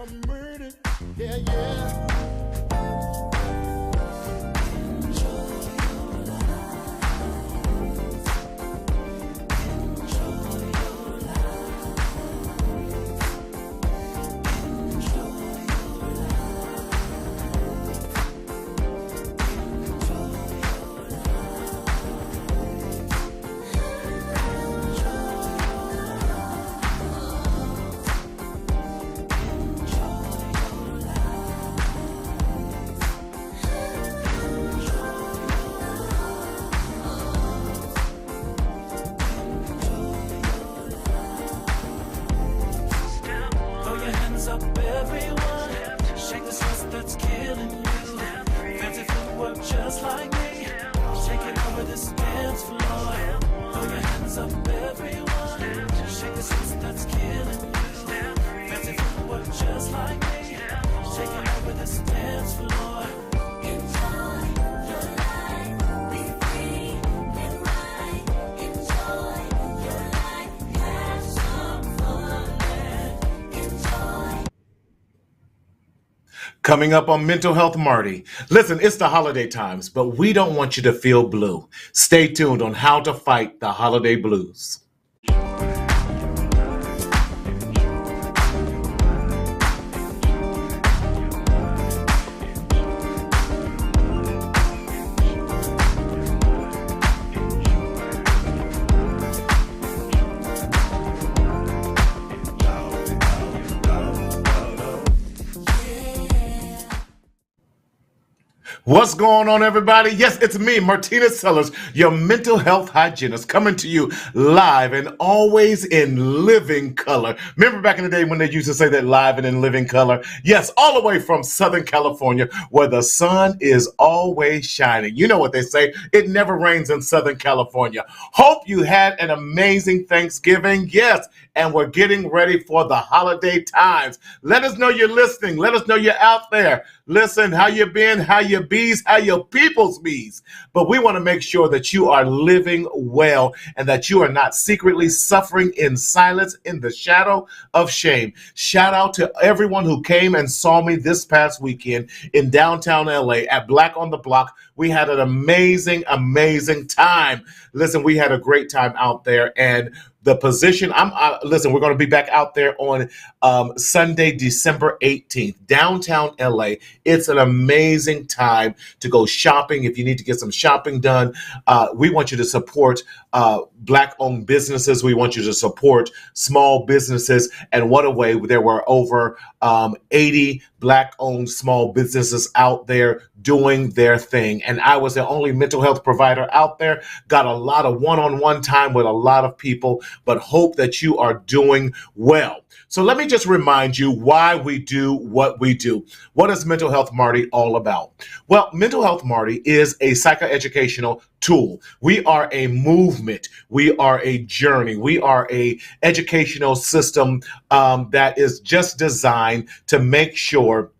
Yeah, yeah. Throw your hands up, everyone. Shake the stress that's killing you. Fancy footwork just like me. Shake it over this dance floor. Throw your hands up, everyone. Shake the stress that's killing you. Fancy footwork just like me. Shake it over this dance floor. Enjoy your life, be free and right. Enjoy your life, have some fun and enjoy. Coming up on Mental Health Marty. Listen, it's the holiday times, but we don't want you to feel blue. Stay tuned on how to fight the holiday blues. What's going on, everybody? Yes, it's me, Martina Sellers, your mental health hygienist, coming to you live and always in living color. Remember back in the day when they used to say that live and in living color? Yes, all the way from Southern California, where the sun is always shining. You know what they say, it never rains in Southern California. Hope you had an amazing Thanksgiving. Yes, and we're getting ready for the holiday times. Let us know you're listening. Let us know you're out there. Listen, how you been, how your bees, how your people's bees. But we want to make sure that you are living well and that you are not secretly suffering in silence in the shadow of shame. Shout out to everyone who came and saw me this past weekend in downtown LA at Black on the Block. We had an amazing, amazing time. Listen, we had a great time out there, and the position, listen, we're going to be back out there on Sunday, December 18th, downtown LA. It's an amazing time to go shopping. If you need to get some shopping done, we want you to support Black-owned businesses. We want you to support small businesses. And what a way, there were over 80 Black-owned small businesses out there doing their thing. And I was the only mental health provider out there, got a lot of one-on-one time with a lot of people, but hope that you are doing well. So let me just remind you why we do what we do. What is Mental Health Marty all about? Well, Mental Health Marty is a psychoeducational tool. We are a movement. We are a journey. We are a educational system that is just designed to make sure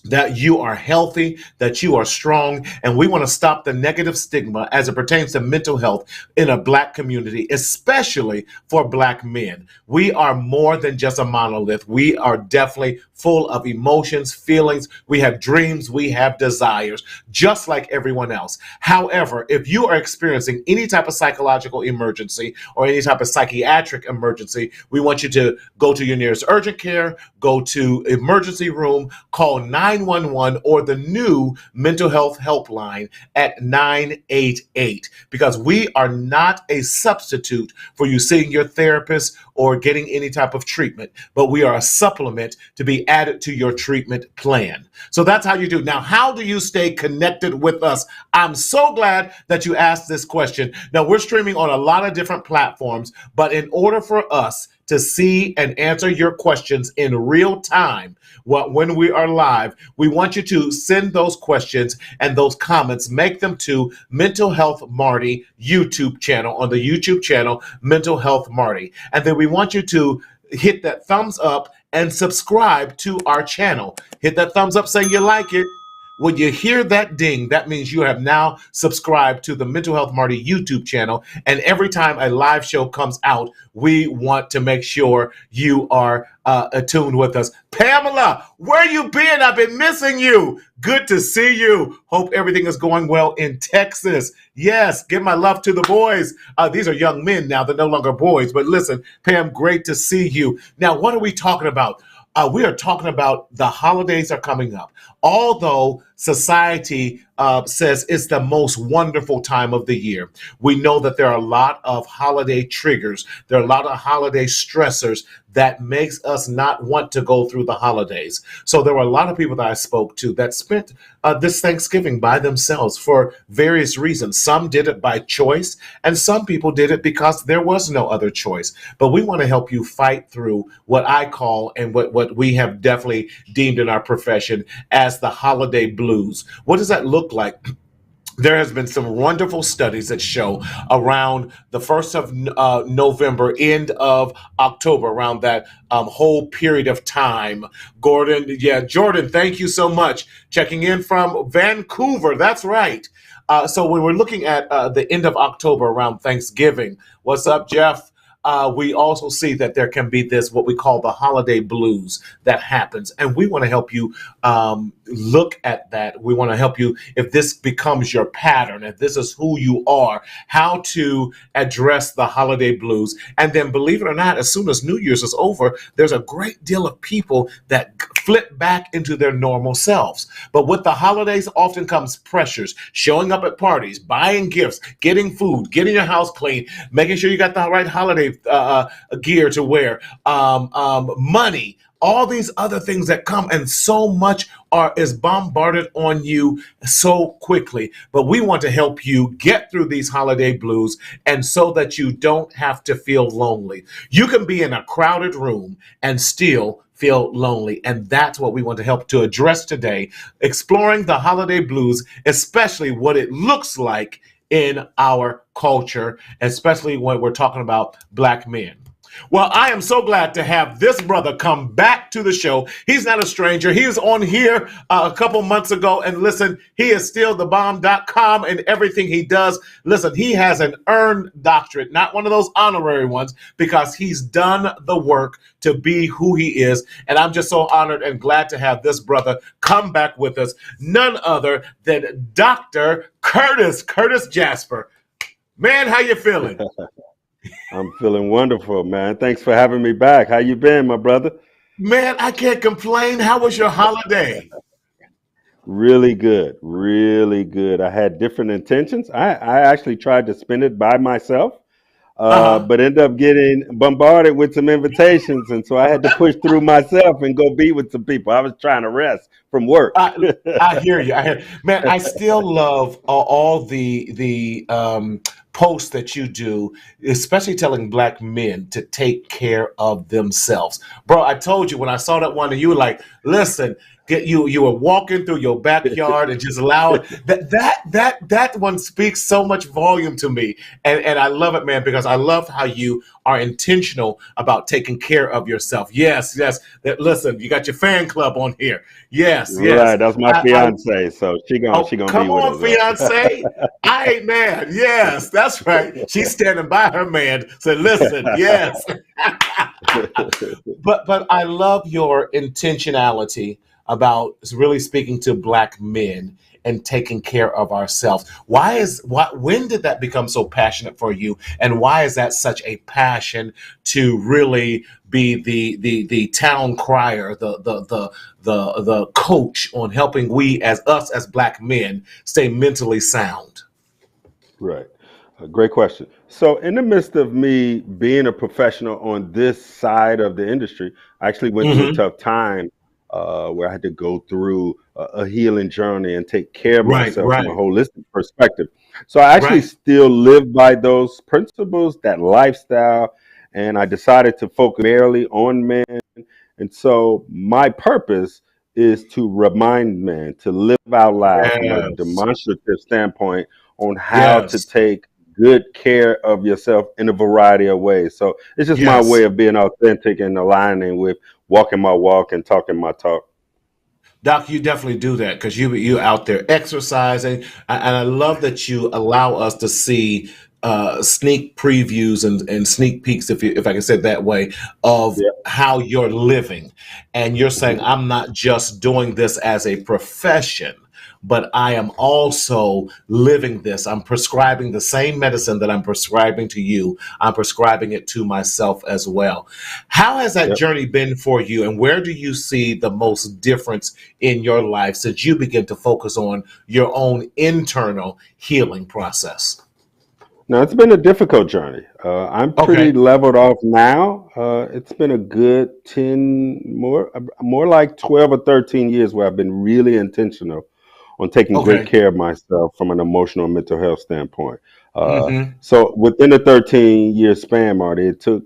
that you are healthy, that you are strong, and we want to stop the negative stigma as it pertains to mental health in a Black community, especially for Black men. We are more than just a monolith. We are definitely full of emotions, feelings. We have dreams, we have desires, just like everyone else. However, if you are experiencing any type of psychological emergency or any type of psychiatric emergency, we want you to go to your nearest urgent care, go to emergency room, call 911 or the new mental health helpline at 988, because we are not a substitute for you seeing your therapist or getting any type of treatment, but we are a supplement to be added to your treatment plan. So that's how you do. Now, how do you stay connected with us? I'm so glad that you asked this question. Now, we're streaming on a lot of different platforms, but in order for us to see and answer your questions in real time, when we are live, we want you to send those questions and those comments, make them to Mental Health Marty YouTube channel, on the YouTube channel, Mental Health Marty. And then we want you to hit that thumbs up and subscribe to our channel. Hit that thumbs up saying you like it. When you hear that ding, that means you have now subscribed to the Mental Health Marty YouTube channel. And every time a live show comes out, we want to make sure you are attuned with us. Pamela, where you been? I've been missing you. Good to see you. Hope everything is going well in Texas. Yes, give my love to the boys. These are young men now. They're no longer boys. But listen, Pam, great to see you. Now, what are we talking about? We are talking about the holidays are coming up. Although society says it's the most wonderful time of the year, we know that there are a lot of holiday triggers. There are a lot of holiday stressors that makes us not want to go through the holidays. So there were a lot of people that I spoke to that spent this Thanksgiving by themselves for various reasons. Some did it by choice, and some people did it because there was no other choice. But we want to help you fight through what I call and what we have definitely deemed in our profession as the holiday blues. What does that look like? There has been some wonderful studies that show around the 1st of November, end of October, around that whole period of time. Gordon, yeah, Jordan, thank you so much. Checking in from Vancouver. That's right. So when we're looking at the end of October around Thanksgiving, what's up, Jeff? We also see that there can be this, what we call the holiday blues that happens. And we want to help you look at that. We want to help you, if this becomes your pattern, if this is who you are, how to address the holiday blues. And then, believe it or not, as soon as New Year's is over, there's a great deal of people that flip back into their normal selves. But with the holidays often comes pressures, showing up at parties, buying gifts, getting food, getting your house clean, making sure you got the right holiday gear to wear, money, all these other things that come, and so much is bombarded on you so quickly. But we want to help you get through these holiday blues, and so that you don't have to feel lonely. You can be in a crowded room and still feel lonely, and that's what we want to help to address today, exploring the holiday blues, especially what it looks like in our culture, especially when we're talking about Black men. Well, I am so glad to have this brother come back to the show. He's not a stranger. He was on here a couple months ago. And listen, he is still thebomb.com and everything he does. Listen, he has an earned doctorate, not one of those honorary ones, because he's done the work to be who he is. And I'm just so honored and glad to have this brother come back with us. None other than Dr. Curtis Jasper. Man, how you feeling? I'm feeling wonderful, man. Thanks for having me back. How you been, my brother? Man, I can't complain. How was your holiday? Really good, really good. I had different intentions. I actually tried to spend it by myself, Uh-huh. but ended up getting bombarded with some invitations, and so I had to push through myself and go be with some people. I was trying to rest from work. I, I hear you. I hear, man. I still love all the posts that you do, especially telling Black men to take care of themselves, bro. I told you when I saw that one, and you were like, "Listen, get you." You were walking through your backyard and just allow it. That one speaks so much volume to me, and I love it, man, because I love how you are intentional about taking care of yourself. Yes, yes. That, listen, you got your fan club on here. Yes, yes. Right, that's my I fiance, so oh, she gonna be come with on, us. fiance. I ain't mad. Yes, that's right. She's standing by her man. So listen, yes. But I love your intentionality about really speaking to Black men and taking care of ourselves. When did that become so passionate for you, and why is that such a passion to really be the town crier, the coach on helping we as us as Black men stay mentally sound? Right. Great question. So, in the midst of me being a professional on this side of the industry, I actually went through a Hmm. tough time where I had to go through a healing journey and take care of Right, myself from a right, holistic perspective. So, I actually right. still live by those principles, that lifestyle, and I decided to focus barely on men. And so, my purpose is to remind men to live out loud from a Yes, demonstrative standpoint on how to yes, take good care of yourself in a variety of ways. So it's just my way yes. of being authentic and aligning with walking my walk and talking my talk. Doc, you definitely do that because you out there exercising, and I love that you allow us to see sneak previews and sneak peeks, if I can say it that way, of Yeah. how you're living, and you're saying Mhm. I'm not just doing this as a profession, but I am also living this. I'm prescribing the same medicine that I'm prescribing to you. I'm prescribing it to myself as well. How has that Yep. journey been for you, and where do you see the most difference in your life since you begin to focus on your own internal healing process? Now it's been a difficult journey. I'm pretty Okay, leveled off now. It's been a good 10 more like 12 or 13 years where I've been really intentional on taking great okay. care of myself from an emotional and mental health standpoint. Uh, Hmm. so within the 13-year span, Marty, it took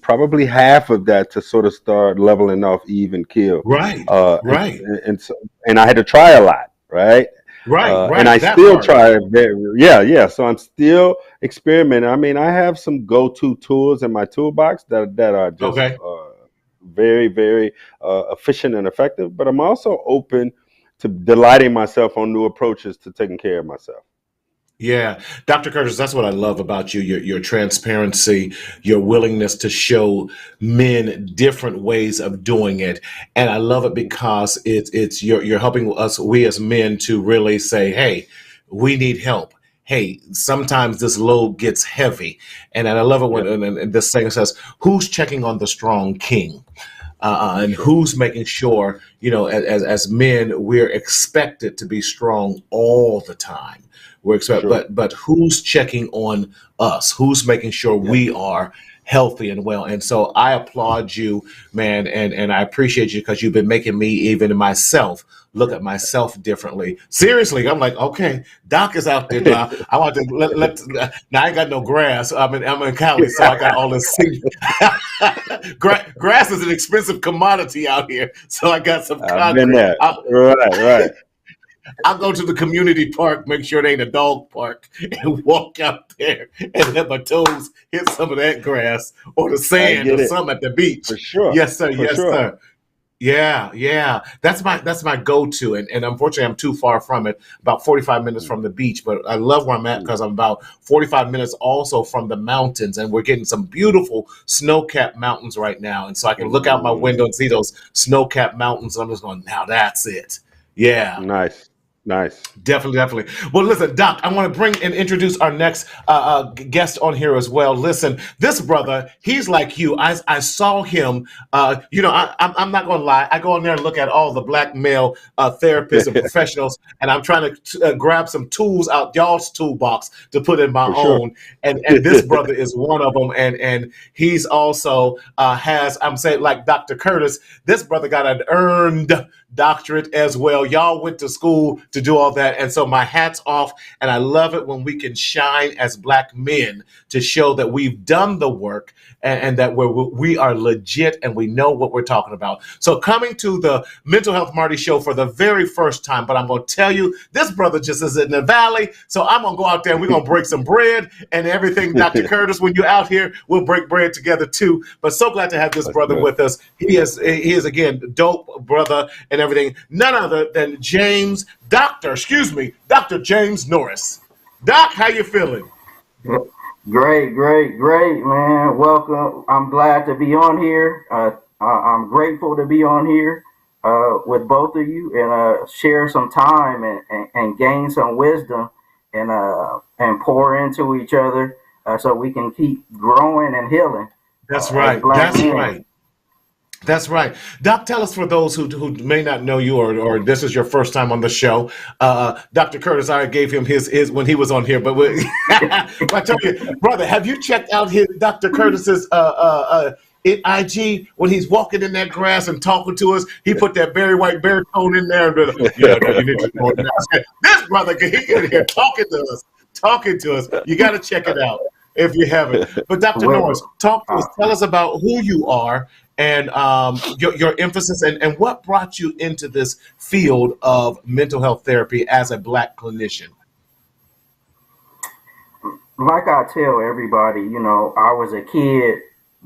probably half of that to sort of start leveling off even kill. Right, Uh, and, right, and so and I had to try a lot, right? right, And I right. That still part. try very, yeah, yeah. So I'm still experimenting. I mean, I have some go-to tools in my toolbox that are just Okay. very, very efficient and effective. But I'm also open to delighting myself on new approaches to taking care of myself. Yeah, Dr. Curtis, that's what I love about you, your transparency, your willingness to show men different ways of doing it. And I love it because it's you're helping us, we as men, to really say, hey, we need help. Hey, sometimes this load gets heavy. And I love it when Yep, and this thing says, who's checking on the strong king? for And sure. who's making sure, as men, we're expected to be strong all the time. We're For expect, sure. but who's checking on us? Who's making sure Yep. we are healthy and well? And so I applaud you, man, and I appreciate you because you've been making me, even myself, look at myself differently. Seriously, I'm like, okay, Doc is out there now. I want to now. I ain't got no grass. I'm in Cali, so I got all this. Grass is an expensive commodity out here, so I got some I've been concrete. there. Right, right. I'll go to the community park, make sure it ain't a dog park, and walk out there and let my toes hit some of that grass or the I sand or get it. something at the beach. For sure. Yes, sir. For Yes, sure. sir. Yeah, yeah. That's my go-to, and unfortunately, I'm too far from it. About 45 minutes Mm, from the beach, but I love where I'm at mm, because I'm about 45 minutes also from the mountains, and we're getting some beautiful snow-capped mountains right now. And so I can look out my mm. window and see those snow-capped mountains. And I'm just going, now that's it. Yeah. Nice. Nice. Definitely, definitely. Well, listen, Doc, I want to bring and introduce our next guest on here as well. Listen, this brother, he's like you. I saw him. I'm not going to lie. I go in there and look at all the black male therapists and professionals, and I'm trying to grab some tools out y'all's toolbox to put in my For sure. own. And this brother is one of them. And he's also has, I'm saying, like Dr. Curtis, this brother got an earned doctorate as well. Y'all went to school to do all that. And so my hat's off. And I love it when we can shine as black men to show that we've done the work and that we are legit and we know what we're talking about. So coming to the Mental Health Marty show for the very first time, but I'm going to tell you, this brother just is in the valley. So I'm going to go out there and we're going to break some bread and everything. Dr. Curtis, when you're out here, we'll break bread together too. But so glad to have this Let's brother do it. with us. He is again, dope brother and everything. None other than Dr. James Norris. Doc, how you feeling? Great, great, great, man. Welcome. I'm glad to be on here. I'm grateful to be on here with both of you and share some time and gain some wisdom and pour into each other so we can keep growing and healing That's as right. black That's men. right. That's right. Doc, tell us for those who may not know you or this is your first time on the show. Dr. Curtis, I gave him his when he was on here, but I tell you, brother, have you checked out his Dr. Curtis's IG when he's walking in that grass and talking to us? He put that Barry White baritone in there. And yeah, no, you need to go. This brother, he in here talking to us. You got to check it out if you haven't. But Dr. Norris, Well, talk to us. uh, Tell us about who you are and your emphasis and what brought you into this field of mental health therapy as a black clinician. like I tell everybody, I was a kid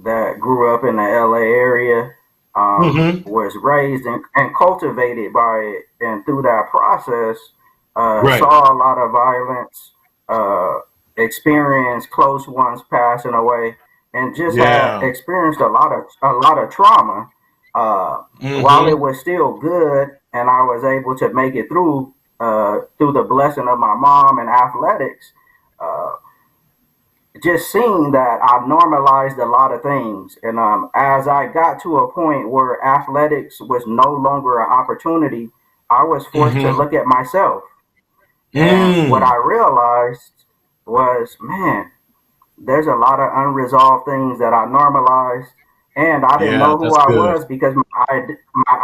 that grew up in the LA area. Mm-hmm. was raised and cultivated by it, and through that process, Right. saw a lot of violence, uh, experienced close ones passing away, and just had Yeah. experienced a lot of trauma. Uh, while it Mm-hmm. was still good, and I was able to make it through the blessing of my mom and athletics. Uh, just seeing that I normalized a lot of things. And as I got to a point where athletics was no longer an opportunity, I was forced to Mm-hmm. look at myself. And what Mm. I realized was, man, there's a lot of unresolved things that I normalized. And I didn't Yeah, know who that's I good. was because my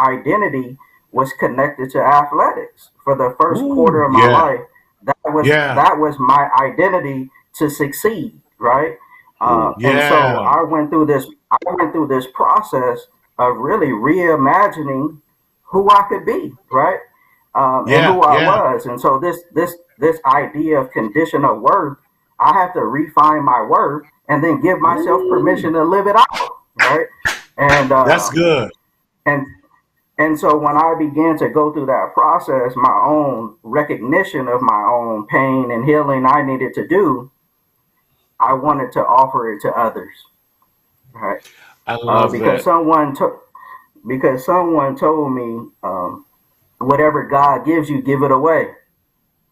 identity was connected to athletics. For the first quarter Ooh, of my yeah. life, that was Yeah. that was my identity to succeed, right? Mm. And so Yeah. I went through this process of really reimagining who I could be, right? And Yeah. who I Yeah. was. And so this idea of condition of worth, I have to refine my worth and then give myself Ooh, permission to live it out, right? And that's good. and and so when I began to go through that process, my own recognition of my own pain and healing I needed to do, I wanted to offer it to others, right? I love Because that. someone told me, whatever God gives you, give it away.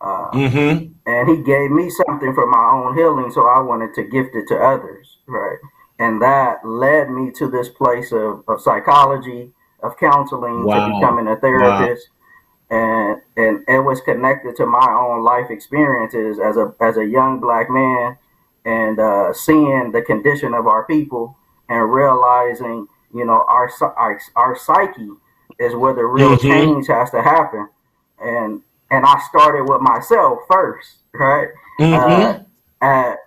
Uh, Mm-hmm. and he gave me something for my own healing, so I wanted to gift it to others, right? And that led me to this place of psychology, of counseling, to Wow. becoming a Wow. therapist, and it was connected to my own life experiences as a young black man, and seeing the condition of our people and realizing, our psyche is where the real Mm-hmm. change has to happen, and I started with myself first, right? Uh, Mm-hmm. and,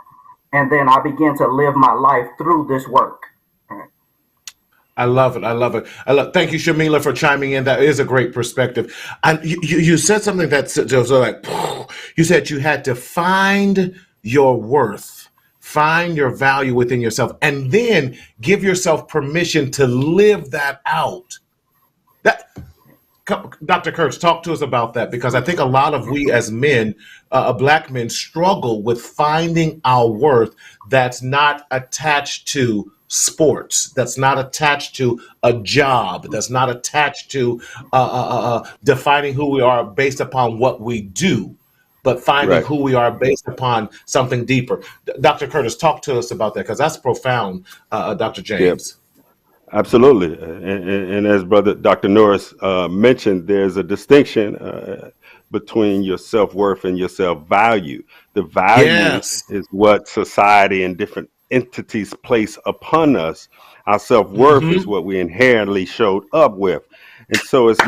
and then I began to live my life through this work. Right? I love it. I love it. I love. Thank you, Shamila, for chiming in. That is a great perspective. And you said something that's just like you said you had to find your worth, find your value within yourself, and then give yourself permission to live that out. That Dr. Kurtz, talk to us about that because I think a lot of we as men, black men, struggle with finding our worth that's not attached to sports, that's not attached to a job, that's not attached to defining who we are based upon what we do, but finding Right. who we are based upon something deeper. Dr. Curtis, talk to us about that because that's profound, Dr. Yeah. James. Absolutely. And as Brother Dr. Norris mentioned, there's a distinction between your self worth and your self value. The value Yes. is what society and different entities place upon us. Our self worth is Mm-hmm. what we inherently showed up with. And so it's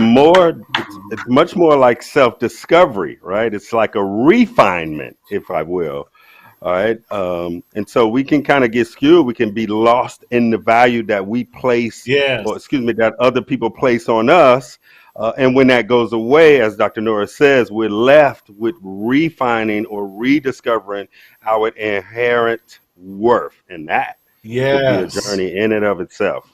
much more like self discovery, right? It's like a refinement, if I will. All right. And so we can kind of get skewed. We can be lost in the value that we place, or Yes. excuse me, that other people place on us. And when that goes away, as Dr. Norris says, we're left with refining or rediscovering our inherent worth. And that could be a Yes. journey in and of itself.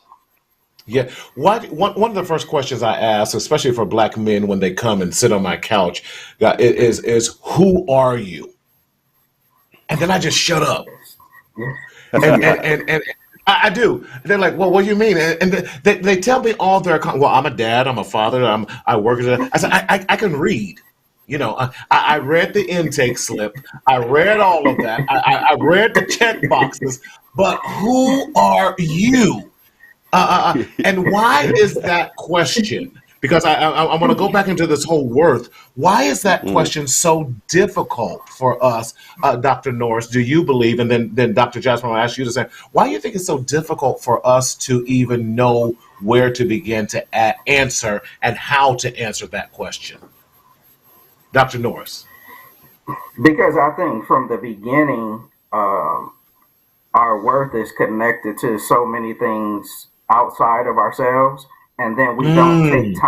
Yeah. One of the first questions I ask, especially for black men when they come and sit on my couch, is who are you? And then I just shut up. Yes. Yes. And I do. They're like, well, what do you mean? And they tell me all their well, I'm a dad, I'm a father, I work as a. I said I can read. You know, I read the intake slip. I read all of that. I read the check boxes. But who are you? And why is that question? Because I want to go back into this whole worth. Why is that Mm. question so difficult for us, Dr. Norris? Do you believe? And then Dr. Jasmine, I'll ask you to say, why do you think it's so difficult for us to even know where to begin to answer and how to answer that question, Dr. Norris? Because I think from the beginning, our worth is connected to so many things outside of ourselves, and then Mm,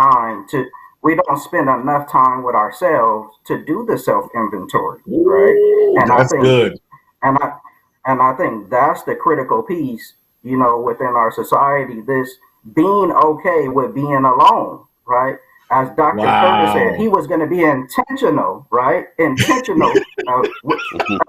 we don't spend enough time with ourselves to do the self inventory, right? ooh, And I that's think good. and I think that's the critical piece, within our society. being okay with being alone, right? As Dr. Curtis said, he Wow. was going to be intentional, right? Intentional,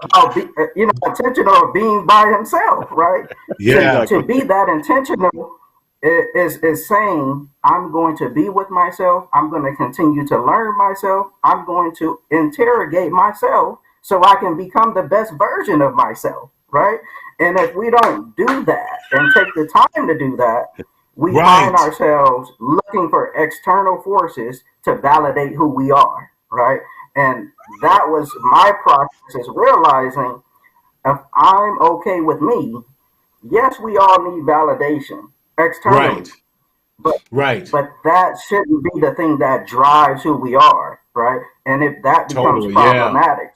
about intentional of being by himself, right? Yeah. To Exactly. be that intentional is saying, I'm going to be with myself. I'm going to continue to learn myself. I'm going to interrogate myself so I can become the best version of myself, right? And if we don't do that and take the time to do that, we find Right. ourselves looking for external forces to validate who we are, right? And that was my process, is realizing if I'm okay with me, yes, we all need validation externally, Right. but Right. that shouldn't be the thing that drives who we are, right? And if that becomes Totally. Yeah. problematic,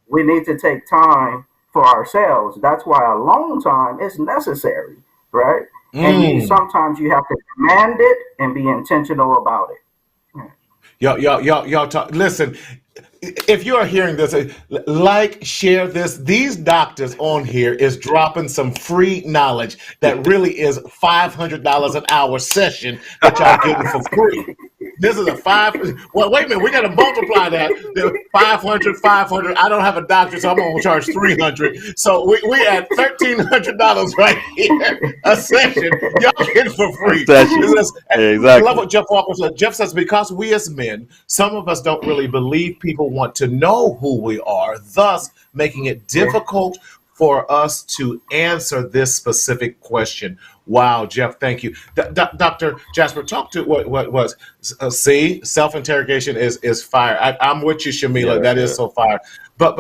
we need to take time for ourselves. That's why alone time is necessary, right? And you Mm. sometimes you have to demand it and be intentional about it. Y'all talk. Listen, if you are hearing this, like, share this. These doctors on here is dropping some free knowledge that really is $500 an hour session that y'all getting for free. This is a five. Well, wait a minute. We got to multiply that. The 500, 500. I don't have a doctor, so I'm going to charge 300. So we at $1,300 right here a session. Y'all get for free. Session. This is, I love Exactly. what Jeff Walker said. Jeff says, because we as men, some of us don't really believe people want to know who we are, thus making it Yeah. difficult for us to answer this specific question. Wow, Jeff, thank you. Dr. Jasper, talk to what was, see, self interrogation is fire. I'm with you, Yeah, Shamila. that's That is good. so fire. But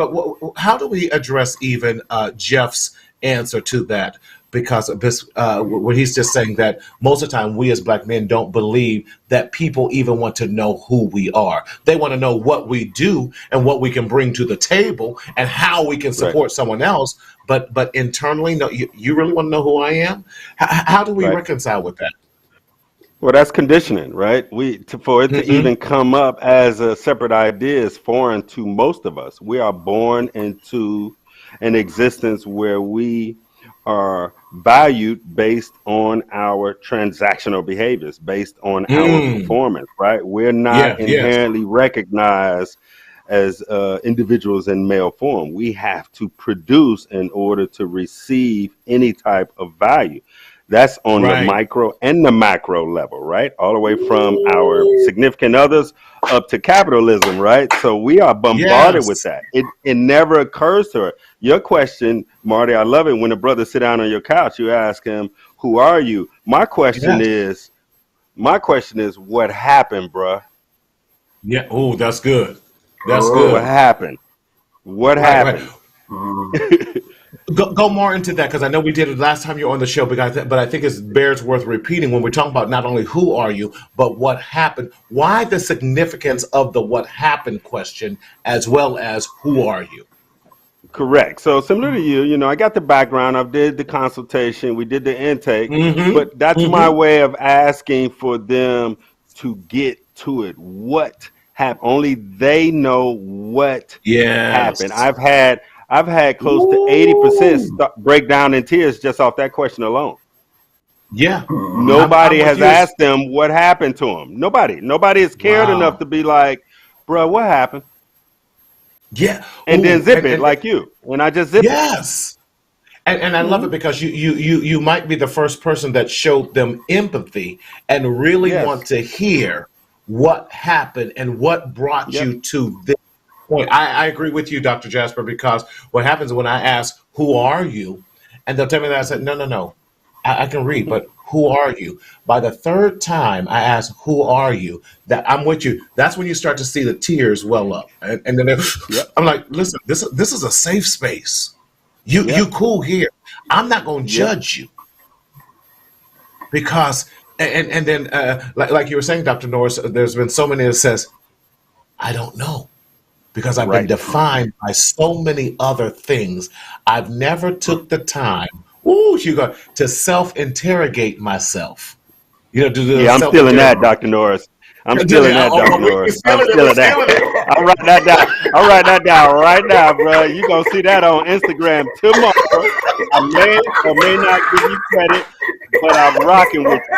how do we address even Jeff's answer to that? Because of this, when he's just saying that most of the time we as black men don't believe that people even want to know who we are. They want to know what we do and what we can bring to the table and how we can Right. support someone else. But internally, no, you really want to know who I am? How do we Right. reconcile with that? Well, that's conditioning, right? For it to Mm-mm. even come up as a separate idea is foreign to most of us. We are born into an existence where we are valued based on our transactional behaviors, based on our Mm. performance, right? We're not Yeah. Yes. inherently recognized as individuals in male form. We have to produce in order to receive any type of value. That's on the Right. micro and the macro level, right? All the way from our Ooh. significant others up to capitalism, right? So we are bombarded with Yes. that. It never occurs to her. Your question, Marty, I love it when a brother sit down on your couch, you ask him, "Who are you?" Yes. My question is, what happened, bruh? Yeah. Oh, that's good. That's What good. Oh, happened? What Right. Right. happened? mm, Go more into that because I know we did it last time you were on the show, but I think it bears worth repeating when we're talking about not only who are you, but what happened. Why the significance of the what happened question as well as who are you? Correct. So similar to you, I got the background. I did the consultation. We did the intake, Mm-hmm. but that's my Mm-hmm. way of asking for them to get to it. What happened? Only they know what happened. Yes. I've had close to 80% Ooh. breakdown in tears just off that question alone. Yeah. mm, I'm Nobody with has you. asked them what happened to them. Nobody has cared enough Wow. to be like, "Bro, what happened?" Yeah. And then Ooh. zip it like you. And I just zip it. Yes. And I love it Mhm. because you might be the first person that showed them empathy and really want Yes. to hear what happened and what brought Yep. you to this point. I agree with you, Dr. Jasper, because what happens when I ask, "Who are you?" and they'll tell me that, I said, "No, no, no. I can read, but who are you?" By the third time I ask, "Who are you?" that I'm with you. That's when you start to see the tears well up, and then Yep. I'm like, "Listen, this is a safe space. You Yep. cool here. I'm not going to Yep. judge you because." And then like you were saying, Dr. Norris, there's been so many that says, "I don't know." Because I've been Right. defined by so many other things. I've never took the time, ooh, you got to self-interrogate myself. To do the Yeah, I'm stealing that, self-interrogate. Dr. Norris. I'm stealing that, Dr. We're Norris. I'm stealing it. We're stealing that. stealing it. I'll write that down. I'll write that down right now, bro. You're going to see that on Instagram tomorrow. I may or may not give you credit, but I'm rocking with you.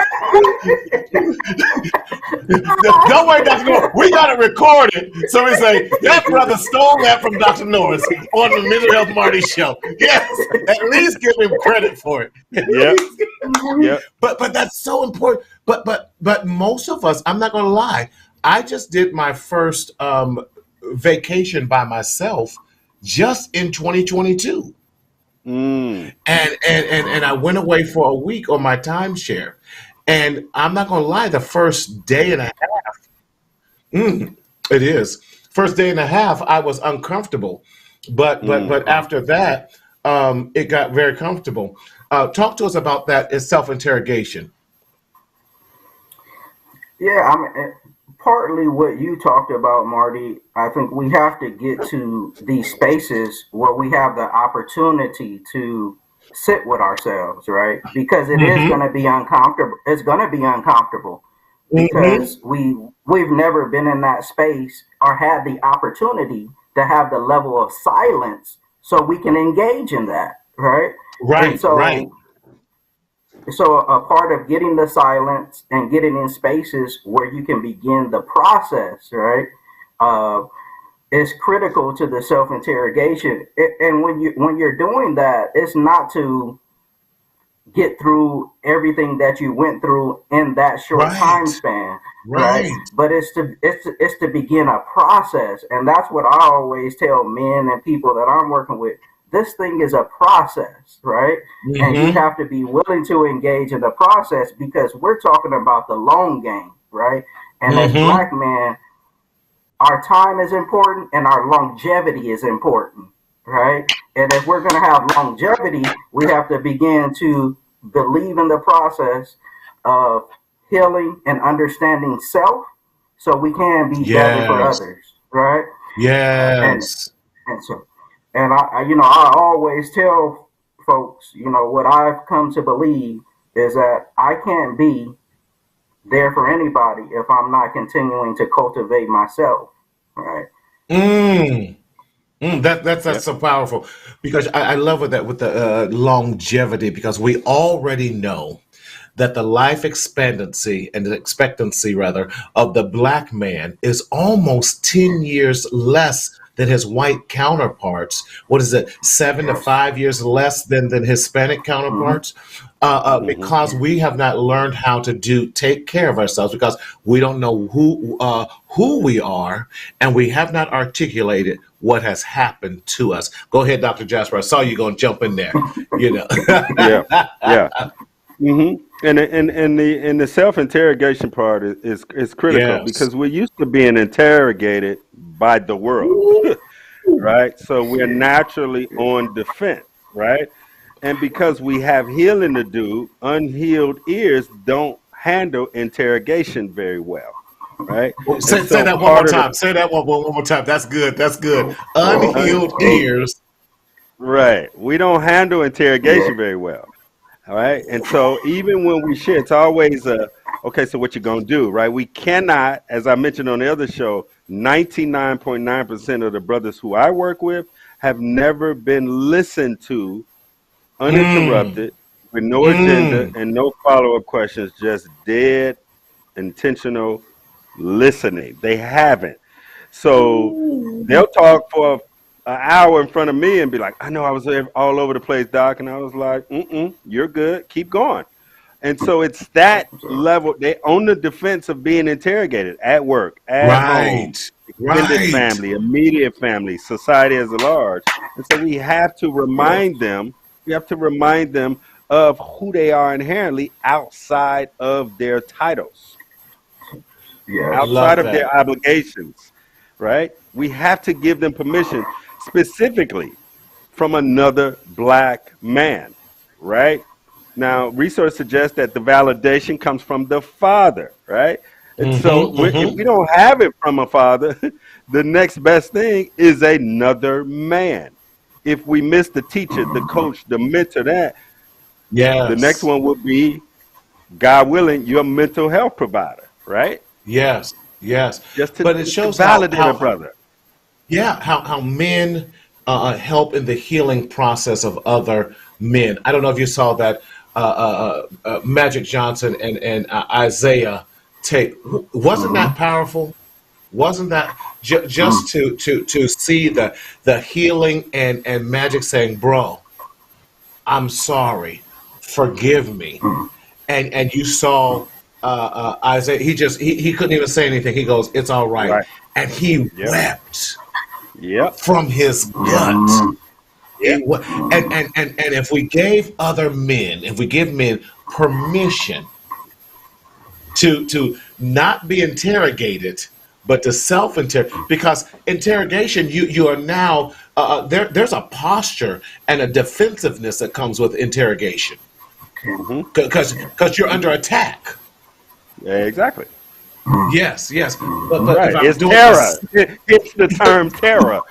Don't worry, Dr. Norris. We got it recorded. So we say, that brother stole that from Dr. Norris on the Mental Health Marty show. Yes, at least give him credit for it. Yep. Yep. But that's so important. But most of us, I'm not gonna lie, I just did my first vacation by myself just in 2022. Mm. And I went away for a week on my timeshare. And I'm not gonna lie, the first day and a half, it is. First day and a half, I was uncomfortable. But Mm. after that, it got very comfortable. Talk to us about that as self-interrogation. Yeah, I mean, partly what you talked about, Marty. I think we have to get to these spaces where we have the opportunity to sit with ourselves, right? Because it is Mm-hmm. going to be uncomfortable. It's going to be uncomfortable Mm-hmm. because we've never been in that space or had the opportunity to have the level of silence so we can engage in that, right? And Right, right. so a part of getting the silence and getting in spaces where you can begin the process, right, uh, is critical to the self interrogation. And when you're doing that, it's not to get through everything that you went through in that short Right. time span, right? Right. But it's to begin a process, and that's what I always tell men and people that I'm working with. This thing is a process, right? And you Mm-hmm. have to be willing to engage in the process because we're talking about the long game, right? And as Mm-hmm. black men, our time is important and our longevity is important, right? And if we're going to have longevity, we have to begin to believe in the process of healing and understanding self so we can be better for Yes. others, right? And Yes. and so and I always tell folks, what I've come to believe is that I can't be there for anybody if I'm not continuing to cultivate myself, right? Mm. That's Yep. so powerful because I love with that with the longevity because we already know that the life expectancy and the expectancy rather of the black man is almost 10 years less than his white counterparts. What is it, 7 to 5 years less than Hispanic Hmm. counterparts? Hmm. Because we have not learned how to take care of ourselves because we don't know who we are and we have not articulated what has happened to us. Go ahead, Dr. Jasper. I saw you going to jump in there. You know. Yeah. Yeah. Hmm. And the self interrogation part is critical Yes. because we're used to being interrogated by the world, right? So we're naturally on defense, right? And because we have healing to do, unhealed ears don't handle interrogation very well, right? And Say so that one more part of the time. Say that one more time. That's good. That's good. un, Unhealed ears. right, we don't handle Yeah. interrogation very well. All right. And so even when we share, it's always okay, so what you gonna do, right? We cannot, as I mentioned on the other show, 99.9% of the brothers who I work with have never been listened to Mm, uninterrupted, with no agenda mm. and no follow-up questions, just dead intentional listening. They haven't. So they'll talk for an hour in front of me and be like, I know I was all over the place, Doc. And I was like, you're good. Keep going. And so it's that So, level. They on the defense of being interrogated at work, at home, Right. extended Right. family, immediate family, society as a large. And so we have to yes. remind them, we have to remind them of who they are inherently outside of their titles, Yes. outside Love of that. their obligations, right? We have to give them permission specifically from another black man, right? Now, research suggests that the validation comes from the father, right? And so Mm-hmm. if Mm-hmm. we don't have it from a father, the next best thing is another man. If we miss the teacher, the coach, the mentor, the next Yes. one would be, God willing, your mental health provider, right? Yes. Yes. Just to But it just to shows validate a brother. yeah, how men help in the healing process of other men. I don't know if you saw that. Magic Johnson and Isaiah tape. Wasn't that powerful? Wasn't that just to see the healing and Magic saying, "Bro, I'm sorry, forgive me," and you saw Isaiah. He couldn't even say anything. He goes, "It's all right," Right. and he Yep. wept Yep. from his gut. Yep. And if we gave other men, if we give men permission to not be interrogated, but to self interrogate, because interrogation, you are now there's a posture and a defensiveness that comes with interrogation Hmm. because you're under attack. Exactly. Yes, yes, but if Right. I'm It's doing terror. It's the term terror.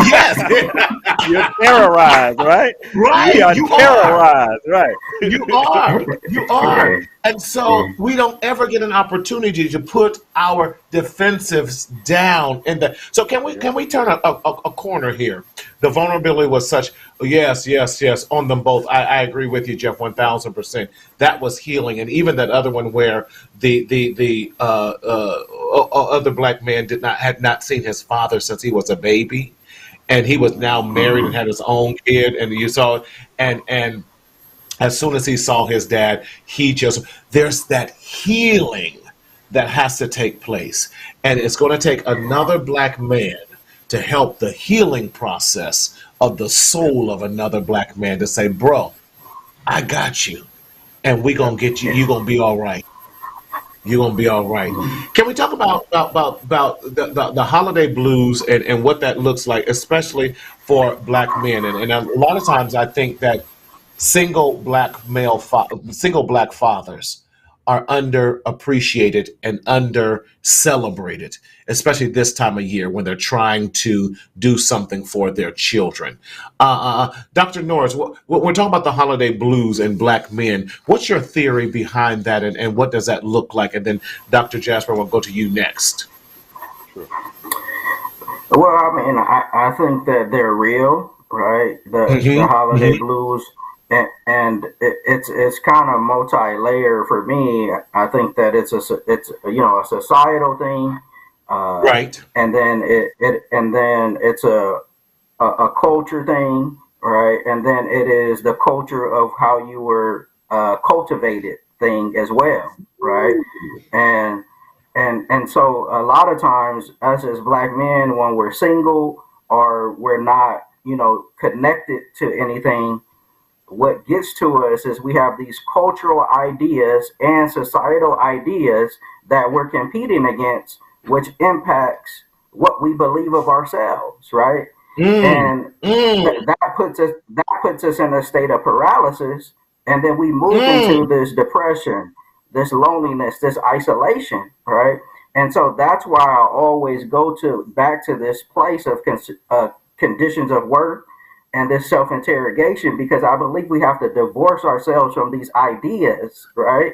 yes, You're terrorized, right? We right, are you are. terrorized, right? You are. You are. Yeah. And so we don't ever get an opportunity to put our defensives down in the so can we turn a corner here? The vulnerability was such yes, yes, yes, on them both. I agree with you, Jeff, 1000%. That was healing. And even that other one where the other black man had not seen his father since he was a baby. And he was now married and had his own kid, and you saw, and as soon as he saw his dad, there's that healing that has to take place. And it's going to take another black man to help the healing process of the soul of another black man to say, bro, I got you. And we going to get you. You're going to be all right. You're gonna be all right. Can we talk about the holiday blues and what that looks like, especially for black men? And a lot of times, I think that single black fathers are underappreciated and under celebrated, especially this time of year when they're trying to do something for their children. Dr. Norris, we're talking about the holiday blues and black men. What's your theory behind that, and what does that look like? And then Dr. Jasper, we'll go to you next. Sure. Well, I mean, I think that they're real, right? The Hmm. holiday Hmm. blues, and it's kind of multi-layer for me. I think that it's a societal thing, uh, Right. and then it's a culture thing, right? And then it is the culture of how you were cultivated thing as well, right? And and so a lot of times us as black men, when we're single or we're not, connected to anything, what gets to us is we have these cultural ideas and societal ideas that we're competing against, which impacts what we believe of ourselves, right? Mm. And Mm. that puts us in a state of paralysis, and then we move into Mm. this depression, this loneliness, this isolation, right? And so that's why I always go to back to this place of conditions of work and this self interrogation, because I believe we have to divorce ourselves from these ideas, right?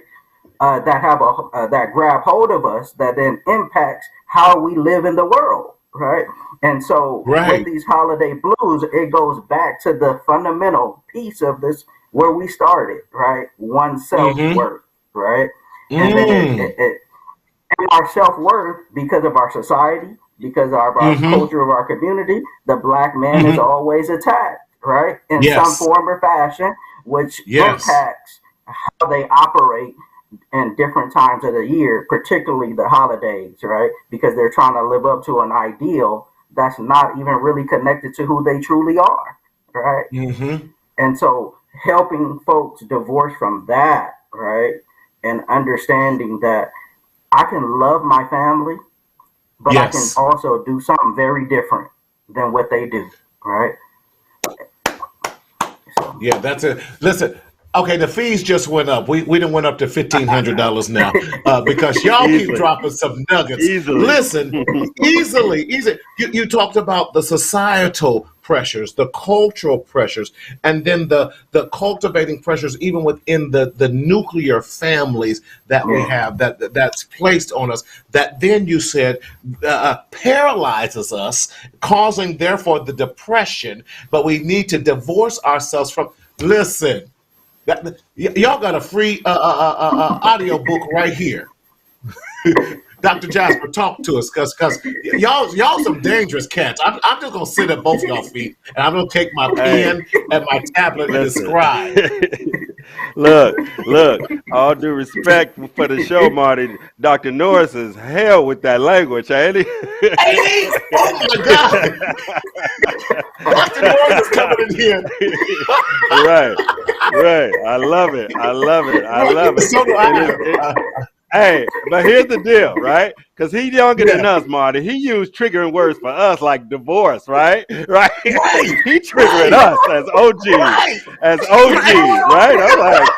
That grab hold of us, that then impacts how we live in the world, right? And so with Right. these holiday blues, it goes back to the fundamental piece of this where we started, right? One self Mm-hmm. worth, right? And then Mm. and our self worth, because of our society, because of our Mm-hmm. culture of our community, the black man is Mm-hmm. always attacked, right? In some Yes. form or fashion, which Yes. impacts how they operate in different times of the year, particularly the holidays, right? Because they're trying to live up to an ideal that's not even really connected to who they truly are, right? Mm-hmm. And so helping folks divorce from that, right? And understanding that I can love my family, but I can Yes. also do something very different than what they do, right? So, Yeah, that's it. Listen, okay, the fees just went up. We done went up to $1,500 now because y'all keep Easily. dropping some nuggets. Easily. Listen, easily, easy. You talked about the societal pressures, the cultural pressures, and then the cultivating pressures, even within the nuclear families that we yeah, have that's placed on us. That then you said paralyzes us, causing therefore the depression. But we need to divorce ourselves from. Listen. Y'all got a free audio book right here. Dr. Jasper, talk to us, cause y'all some dangerous cats. I'm just gonna sit at both of y'all feet, and I'm gonna take my Hey, pen and my tablet and listen. describe. Look. All due respect for the show, Marty. Dr. Norris is hell with that language, ain't he? Hey, oh my God, Dr. Norris is coming in here. Right, right. I love it. I love it. I Right, love it. so do And it's I. hey, but here's the deal, right? Because he's younger Yeah, than us, Marty. He used triggering words for us like divorce, right? Right? right, He triggering right, us right, as right. OGs, right? I'm like,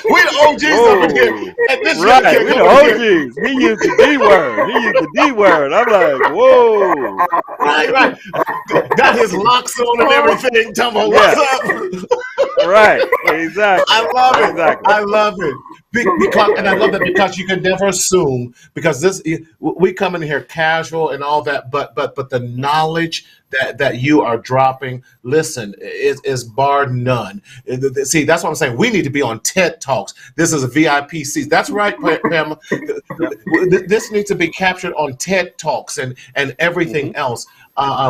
We the OGs up in here, whoa. and this young Right, kid we the coming in here. OGs. He used the D word. He used the D word. I'm like, whoa. Right, right. Got his locks on and everything. Talking about what's Yeah, up. right. Exactly. I love it. Exactly. I love it. Because, and I love that because you can never assume because this we come in here casual and all that, but the knowledge that you are dropping, listen, is bar none. See, that's what I'm saying. We need to be on TED Talks. This is a VIP seat. That's right, Pamela. Yep. This needs to be captured on TED Talks and Hmm. everything else.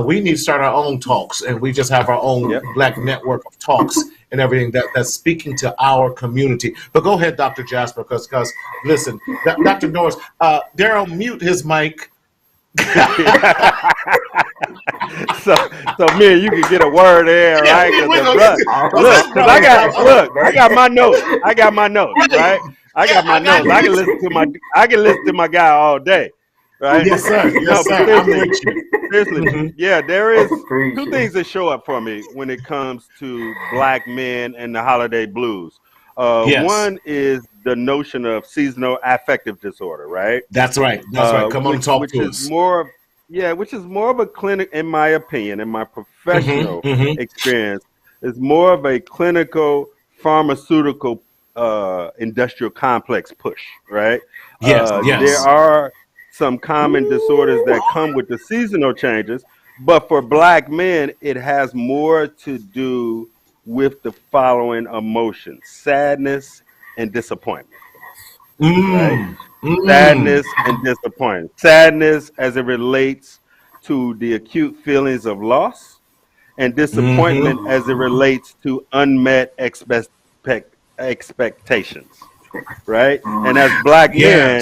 We need to start our own talks, and we just have our own Yep. Black network of talks and everything that's speaking to our community. But go ahead, Dr. Jasper, because listen, Dr. Norris, Daryl, mute his mic. So me and you can get a word in, Yeah, right? Because we're the gonna get brother, to look, this because brother. I got my notes. I got my notes, Right. right? I Yeah, got my I got notes. I can listen to my guy all day, right? yes, sir. No, Yes, but sir. I'm with you. seriously, Hmm. yeah, there is two Appreciate things that show up for me when it comes to black men and the holiday blues. Yes, One is the notion of seasonal affective disorder, right? that's right. That's right. Come on and talk Which to is us. more of yeah, which is more of a clinic, in my opinion, in my Hmm. professional Hmm. experience, is more of a clinical pharmaceutical industrial complex push, right? Yes, There yes, are some common disorders that come with the seasonal changes, but for black men, it has more to do with the following emotions: sadness and disappointment, right? mm, mm, Sadness and disappointment. Sadness as it relates to the acute feelings of loss, and disappointment hmm, as it relates to unmet expectations, right? And as black yes, men,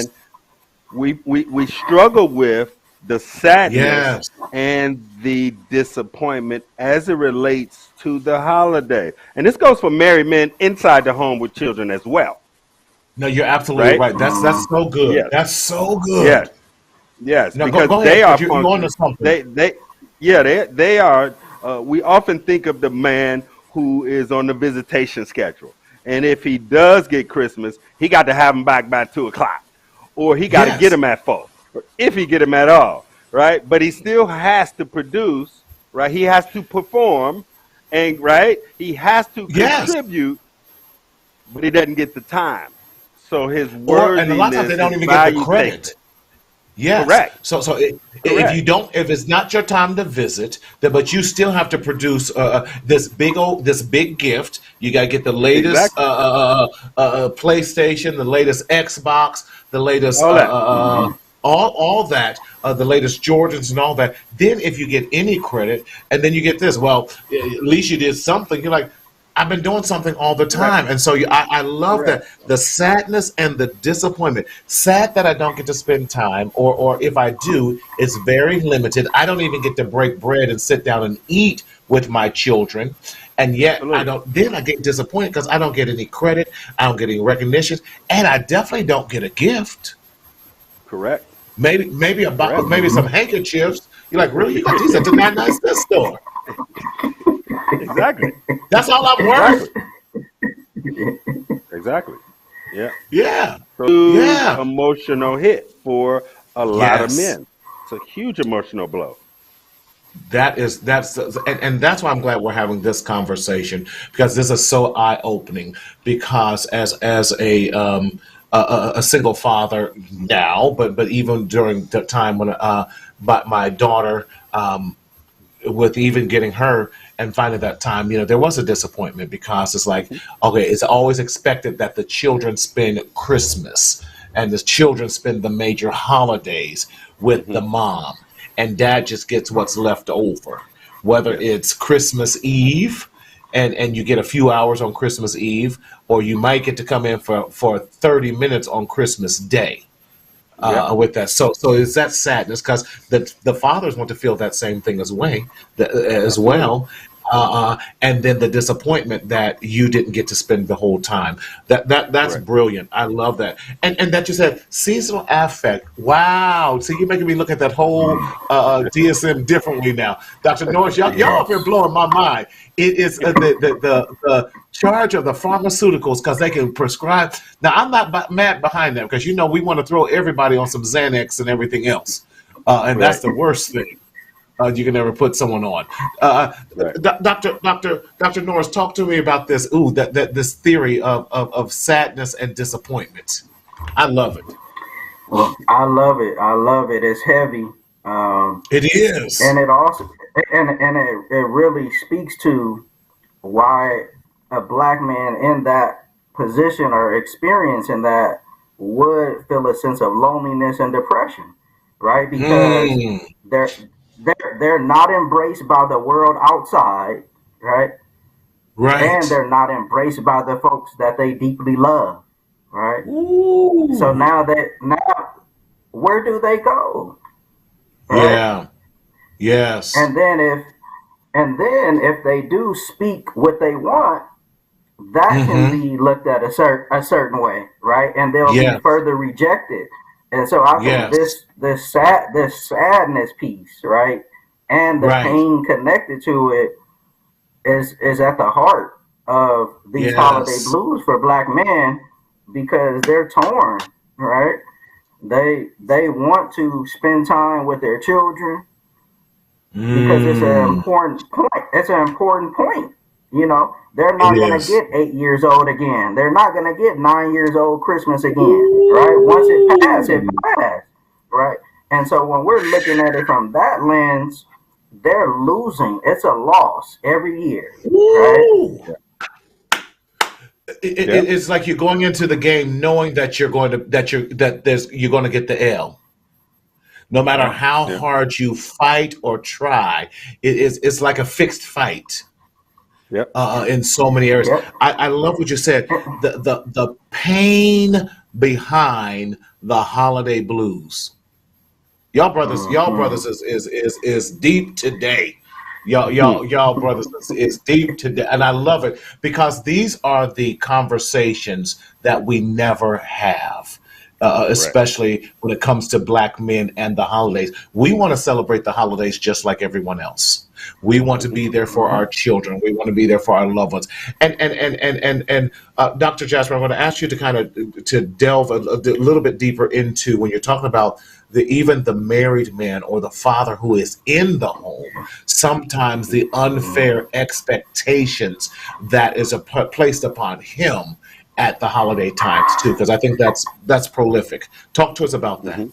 we struggle with the sadness yes. and the disappointment as it relates to the holiday. And this goes for married men inside the home with children as well, No, you're absolutely right? right. That's so good. Yes, That's so yes. good. Yes, No, go because go ahead they because are you're on to function. something. They are. We often think of the man who is on the visitation schedule, and if he does get Christmas, he got to have him back by 2 o'clock, or he got to get Yes, him at 4, or if he get him at all, right? But he still has to produce, right? He has to perform, and right, he has to yes. contribute, but he doesn't get the time. So his And a lot of times they worthiness, don't his even get the value takes credit. it. Yes. Correct. So if you Correct. don't, if it's not your time to visit, then but you still have to produce this big gift. You got to get the latest Exactly. PlayStation, the latest Xbox, the latest All that. all that, the latest Jordans and all that. Then if you get any credit, and then you get this, well, at least you did something. You're like, I've been doing something all the Correct. time. And so I love Correct. that the sadness and the disappointment. Sad that I don't get to spend time, or if I do, it's very limited. I don't even get to break bread and sit down and eat with my children. And yet I Absolutely. don't, then I get disappointed because I don't get any credit, I don't get any recognition, and I definitely don't get a gift. Correct. Maybe Correct. maybe some handkerchiefs. You're like, really? You got these at the 99 cent store. Exactly. That's all I'm Exactly. worth? Exactly. Yeah. Yeah. So huge Yeah. emotional hit for a lot of Yes. men. It's a huge emotional blow. And that's why I'm glad we're having this conversation because this is so eye opening. Because as a single father now, but even during the time when my daughter with even getting her and finding that time, there was a disappointment because it's like, okay, it's always expected that the children spend Christmas and the children spend the major holidays with Hmm. the mom, and dad just gets what's left over, whether Yes. it's Christmas Eve. And you get a few hours on Christmas Eve, or you might get to come in for 30 minutes on Christmas Day Yep. with that. So it's that sadness because the fathers want to feel that same thing as Absolutely. well. And then the disappointment that you didn't get to spend the whole time. That's Correct. brilliant. I love that. And that you said seasonal affect. Wow. See, you're making me look at that whole DSM differently now, Dr. Norris. Y'all up here Yes. blowing my mind. It is the charge of the pharmaceuticals because they can prescribe. Now, I'm not mad behind them because we want to throw everybody on some Xanax and everything else, and that's Right. the worst thing you can ever put someone on. Uh, Right. Dr. Norris, talk to me about this. Ooh, that this theory of sadness and disappointment. I love it. Well, I love it. I love it. It's heavy. It is. And it also and it really speaks to why a black man in that position or experiencing that would feel a sense of loneliness and depression, right? Because Mm, they're they're not embraced by the world outside, right? And right. they're not embraced by the folks that they deeply love, right? So Ooh. now where do they go, right? Yeah. Yes. And then if they do speak what they want, that can Mm-hmm. be looked at a certain way, right? And they'll be Yes. further rejected. And so I think Yes. this sadness piece, right, and the Right. pain connected to it is at the heart of these holiday Yes. blues for black men because they're torn, right? They want to spend time with their children because it's an Mm. important point. It's an important point. They're It not gonna is. get 8 years old again. They're not gonna get 9 years old Christmas again, right? Once it passed, it Ooh. passed, right? And so when we're looking at it from that lens, they're losing. It's a loss every year, right? Ooh. Yeah. Yep. It's like you're going into the game knowing that you're going to get the L. No matter Yep. how Yeah. hard you fight or try, it's like a fixed fight Yep. in so many areas. Yep. I love what you said. The pain behind the holiday blues. Y'all brothers Mm-hmm. is deep today. Y'all Hmm. y'all y'all brothers is deep today, and I love it because these are the conversations that we never have. Right. Especially when it comes to black men and the holidays. We want to celebrate the holidays just like everyone else. We want to Hmm. be there for Mm-hmm. our children. We want to be there for our loved ones. And Dr. Jasper, I'm going to ask you to kind of to delve a little bit deeper into when you're talking about even the married man or the father who is in the home. Sometimes the unfair expectations that is placed upon him at the holiday times too, because I think that's prolific. Talk to us about that. Hmm.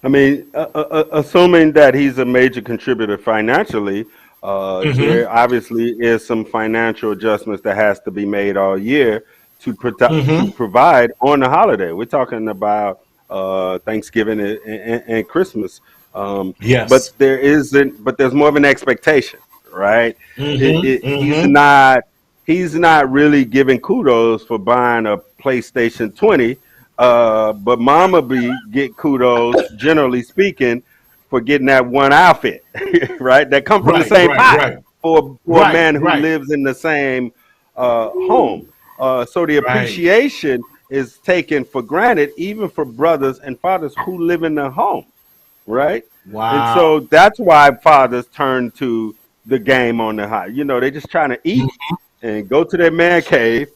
I mean, assuming that he's a major contributor financially, Mm-hmm. there obviously is some financial adjustments that has to be made all year to Mm-hmm. provide on the holiday. We're talking about Thanksgiving and Christmas, Yes. but there's more of an expectation, right? Mm-hmm. He's Mm-hmm. not really giving kudos for buying a PlayStation 20, but Mama B get kudos, generally speaking, for getting that one outfit, right? That come from the Right. same Right. pot Right. for a Right. man who Right. lives in the same home. Ooh. So the Right. appreciation is taken for granted, even for brothers and fathers who live in the home, right? And Wow. so that's why fathers turn to the game on the high. They're just trying to eat and go to their man cave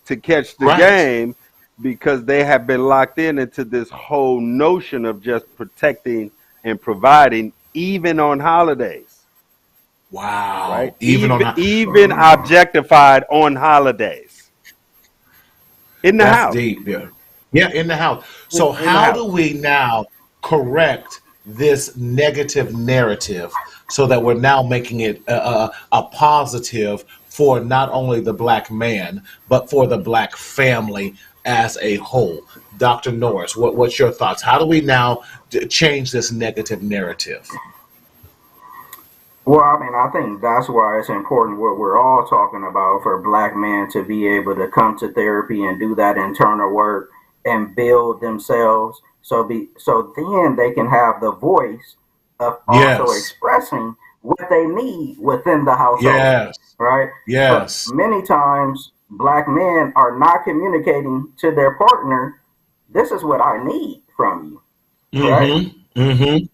to catch the Right. game because they have been locked into this whole notion of just protecting and providing, even on holidays, right? Wow. Even on Even objectified on holidays in the that's house. deep. Yeah. Yeah. In the house. In, So in the how do house. we now correct this negative narrative so that we're now making it a positive for not only the black man, but for the black family as a whole. Dr. Norris, what's your thoughts? How do we now change this negative narrative? Well, I mean, I think that's why it's important what we're all talking about for black men to be able to come to therapy and do that internal work and build themselves so then they can have the voice of also Yes, expressing what they need within the household, yes, right? But yes. many times black men are not communicating to their partner, this is what I need from you, right? Mm-hmm. Mm-hmm.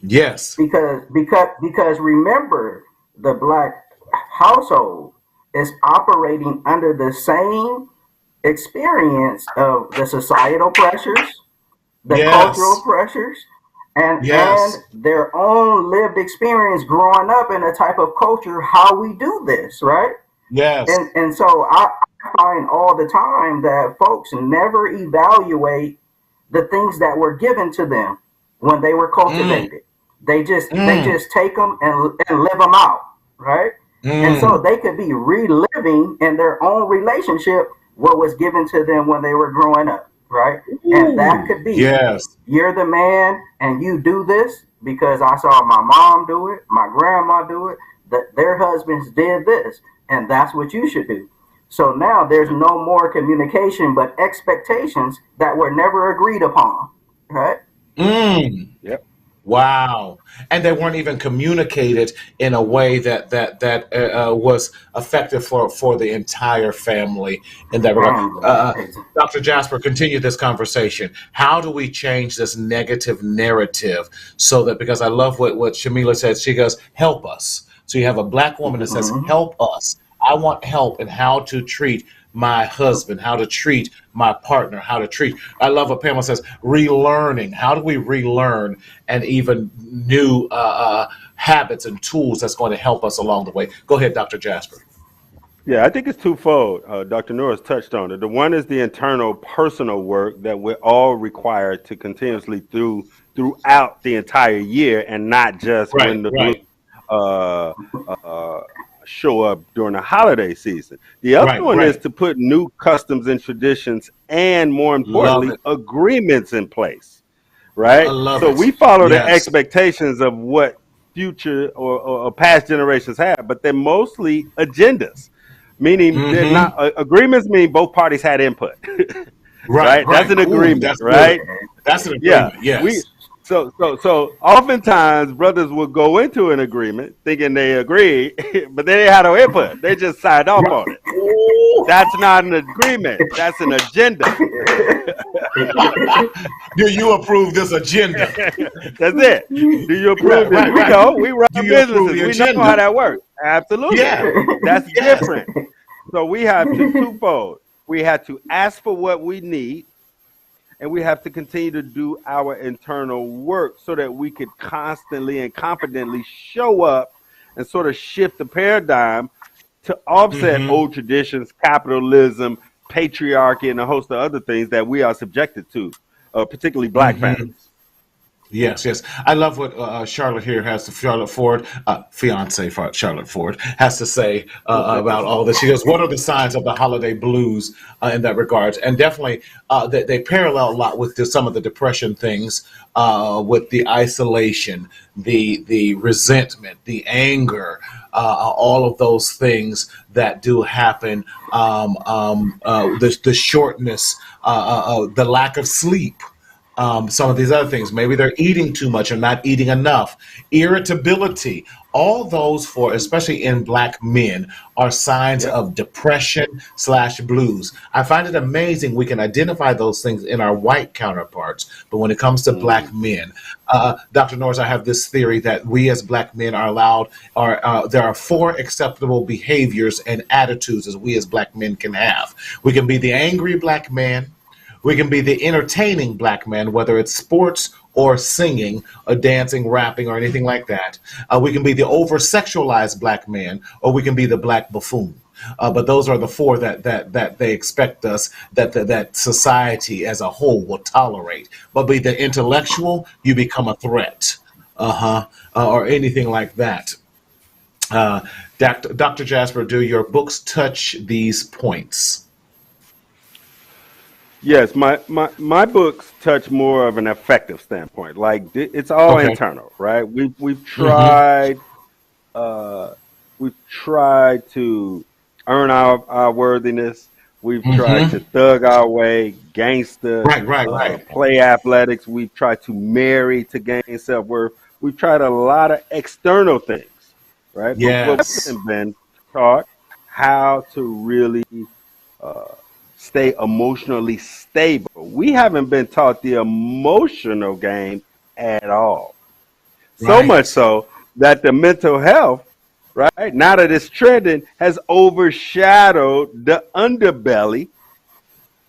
Yes. Because remember, the black household is operating under the same experience of the societal pressures, the cultural Yes. pressures, and Yes. their own lived experience growing up in a type of culture how we do this, right? Yes. And so I find all the time that folks never evaluate the things that were given to them when they were Mm, cultivated. They mm, just take them and live them out, right? And so mm. they could be reliving in their own relationship what was given to them when they were growing up, right? And that Ooh. could be Yes. you're the man and you do this because I saw my mom do it, my grandma do it, that their husbands did this, and that's what you should do. So now there's no more communication but expectations that were never agreed upon, right? Mm. Yep. Wow. And they weren't even communicated in a way that was effective for the entire family in that regard. Family. Dr. Jasper, continue this conversation. How do we change this negative narrative so that, because I love what Shamila said, she goes, help us. So you have a black woman that says, Mm-hmm. help us. I want help in how to treat my husband, how to treat my partner, how to treat. I love what Pamela says, relearning. How do we relearn and even new habits and tools that's going to help us along the way? Go ahead, Dr. Jasper. Yeah, I think it's twofold. Dr. Norris touched on it. The one is the internal personal work that we're all required to continuously throughout the entire year, and not just Right, when the blue right, uh, uh, show up during the holiday season. The other right, one is right. to put new customs and traditions, and more Love importantly, it. agreements in place, I right? love So it. we follow the Yes. expectations of what future or past generations have, but they're mostly agendas, meaning they're not Mm-hmm. agreements. Mean both parties had input, Right, right? That's right. an Ooh, agreement, that's good. right? That's an Yeah, agreement. we Yes. so oftentimes brothers will go into an agreement thinking they agree, but they had no input. They just signed off Right. on it. Ooh. That's not an agreement. That's an agenda. Do you approve this agenda? That's it. Do you approve Right, this? right, We right. know. We run Do you approve businesses. the We know how agenda? that works. Absolutely. Yeah. That's Yes. different. So we have to twofold. We have to ask for what we need, and we have to continue to do our internal work so that we could constantly and confidently show up and sort of shift the paradigm to offset Mm-hmm. old traditions, capitalism, patriarchy, and a host of other things that we are subjected to, particularly black Mm-hmm. families. Yes, yes. I love what Charlotte here has to Charlotte Ford, fiance Charlotte Ford, has to say about all this. She goes, "What are the signs of the holiday blues in that regards?" And definitely, they parallel a lot with some of the depression things, with the isolation, the resentment, the anger, all of those things that do happen. The shortness, the lack of sleep, some of these other things. Maybe they're eating too much or not eating enough. Irritability. All those for, especially in black men, are signs Yep. of depression slash blues. I find it amazing we can identify those things in our white counterparts, but when it comes to black Mm. men, Dr. Norris, I have this theory that we as black men are allowed, are there are four acceptable behaviors and attitudes as we as black men can have. We can be the angry black man. We can be the entertaining black man, whether it's sports or singing or dancing, rapping, or anything like that. We can be the over sexualized black man, or we can be the black buffoon. But those are the four that they expect us, that society as a whole will tolerate. But be the intellectual, you become a threat. uh-huh, or anything like that. Uh, Dr. Jasper, do your books touch these points? Yes, my books touch more of an effective standpoint. Like it's all Okay. internal, right? Mm-hmm. Uh, we've tried to earn our worthiness. We've tried to Mm-hmm. thug our way, gangster, Right, right, right. play athletics. We've tried to marry to gain self worth. We've tried a lot of external things, right? But we Yes. haven't been taught how to really uh, stay emotionally stable. We haven't been taught the emotional game at all. So much Right. so that the mental health, right, now that it's trending, has overshadowed the underbelly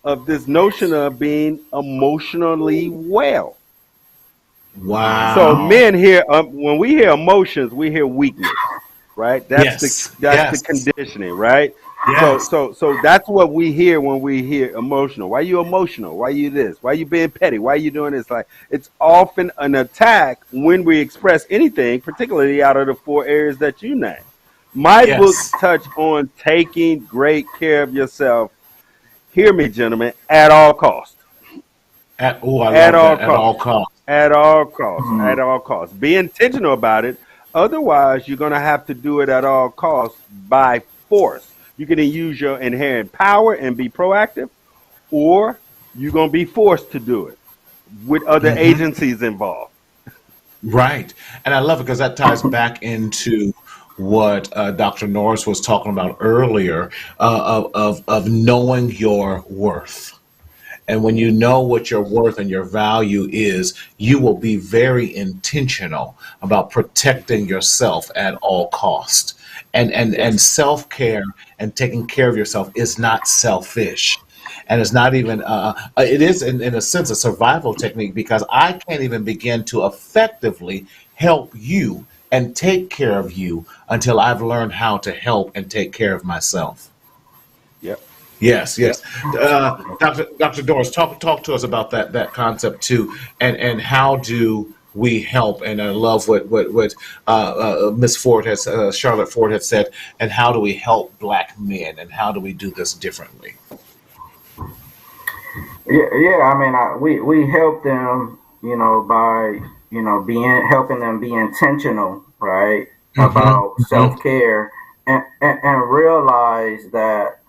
of this notion of being emotionally well. So Wow. men hear when we hear emotions, we hear weakness, right? Yes. That's the Yes. conditioning, right? Yes. So that's what we hear when we hear emotional. Why you emotional? Why you this? Why you being petty? Why you doing this? Like it's often an attack when we express anything, particularly out of the four areas that you named. My books Yes. touch on taking great care of yourself. Hear me, gentlemen, at all costs. Oh, I At love all that. At all costs. costs. At all costs. Mm, At all costs. Be intentional about it. Otherwise, you're going to have to do it at all costs by force. You can use your inherent power and be proactive, or you're going to be forced to do it with other Mm-hmm. agencies involved. Right. And I love it because that ties back into what Dr. Norris was talking about earlier, of knowing your worth. And when you know what your worth and your value is, you will be very intentional about protecting yourself at all cost. And Yes. self-care and taking care of yourself is not selfish. And it's not even it is in a sense a survival technique because I can't even begin to effectively help you and take care of you until I've learned how to help and take care of myself. Yep. Yes, Yep. yes. Dr. Doris, talk to us about that concept too, and how do we help? And I love what Miss Ford has, Charlotte Ford had said, and how do we help Black men, and how do we do this differently? yeah, yeah. I mean, we help them, by being helping them be intentional, right, Mm-hmm. about Hmm. self care, and realize that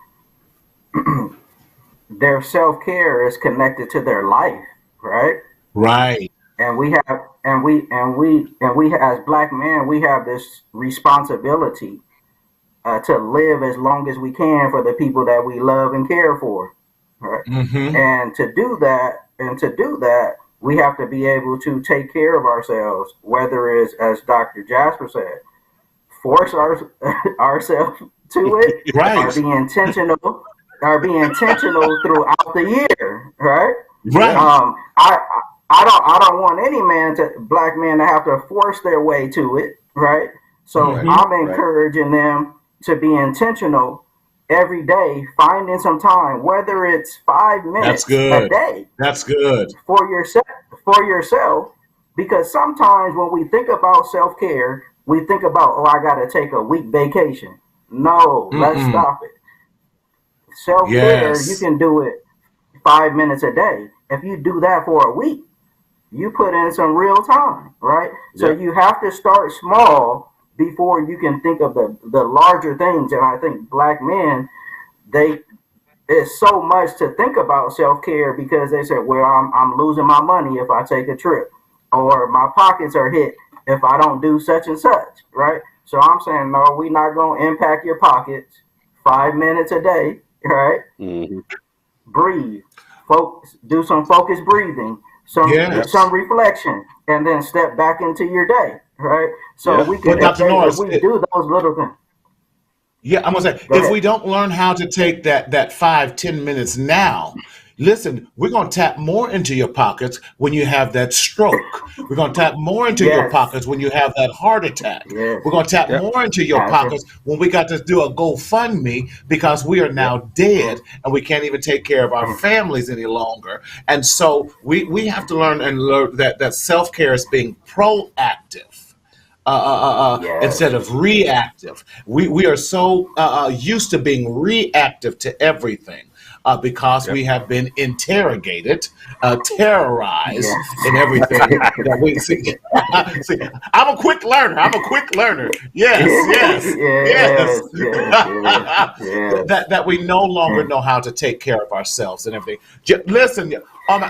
their self care is connected to their life, right? Right. And we as black men, we have this responsibility to live as long as we can for the people that we love and care for, right? Mm-hmm. And to do that, we have to be able to take care of ourselves, whether it's as Dr. Jasper said, force ourselves to it, or Right. be intentional, throughout the year, right? Yep. Right. I don't want any black man to have to force their way to it, right? So Right. Mm-hmm. I'm Right. encouraging them to be intentional every day, finding some time, whether it's five That's minutes a good. day That's good. for yourself, for yourself, because sometimes when we think about self-care, we think about, oh, I got to take a week vacation. No, let's Mm-mm. stop it. Self-care, you Yes. can do it 5 minutes a day. If you do that for a week, you put in some real time, right? So Yep. you have to start small before you can think of the larger things. And I think black men, they it's so much to think about self care because they say, well, I'm losing my money if I take a trip, or my pockets are hit if I don't do such and such, right? So I'm saying, no, we're not going to impact your pockets. 5 minutes a day, right? Hmm. Breathe, focus, do some focused breathing, Yep. some Yes. reflection, and then step back into your day, right? So Yep. we can, But Yep. Dr. if Norris, we do those little things, yeah, I'm gonna say go if ahead. we don't learn how to take that 5, 10 minutes now, Listen, we're going to tap more into your pockets when you have that stroke. We're going to tap more into your Yes, pockets when you have that heart attack. yes, We're going to tap Yep. more into your Pastor. pockets when we got to do a GoFundMe because we are Yep. now dead and we can't even take care of our families any longer. And so we have to learn and learn that self care is being proactive Yes, instead of reactive. We are so used to being reactive to everything because Yep. we have been interrogated, terrorized yes, in everything that we see. See, I'm a quick learner. I'm a quick learner. Yes, yes, yes. yes, yes, yes, yes. That we no longer know how to take care of ourselves and everything. Listen, um,